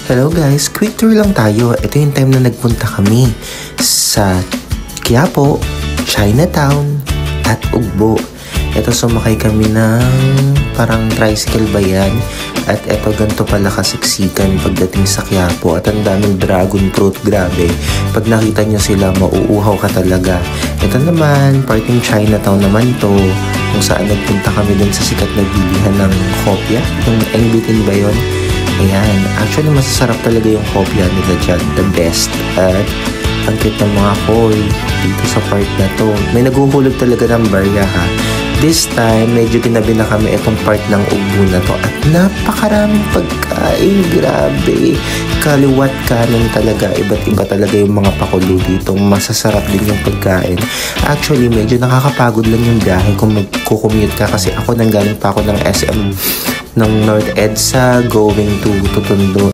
Hello guys, quick tour lang tayo. Ito yung time na nagpunta kami sa Quiapo, Chinatown, at Ugbo. Ito sumakay kami ng parang tricycle ba yan? At ito ganito pala kasiksikan pagdating sa Quiapo. At ang daming dragon fruit, grabe. Pag nakita nyo sila, mauuhaw ka talaga. Ito naman, parting Chinatown naman to. Kung saan nagpunta kami dun sa sikat na bilihan ng kopya. Yung Engbitin ba yun? Ayan, actually masasarap talaga yung kopya nila dyan, the best. At ang cute ng mga koi dito sa part na to. May naghuhulog talaga ng barya ha. This time, medyo tinabi na kami itong part ng Ugbo na to. At napakaraming pagkain, grabe. Kaliwat kanan talaga, iba't iba talaga yung mga pakulo dito. Masasarap din yung pagkain. Actually, medyo nakakapagod lang yung biyahe kung magkukommute ka. Kasi ako nanggaling pa ako ng SM ng North EDSA going to Totondo.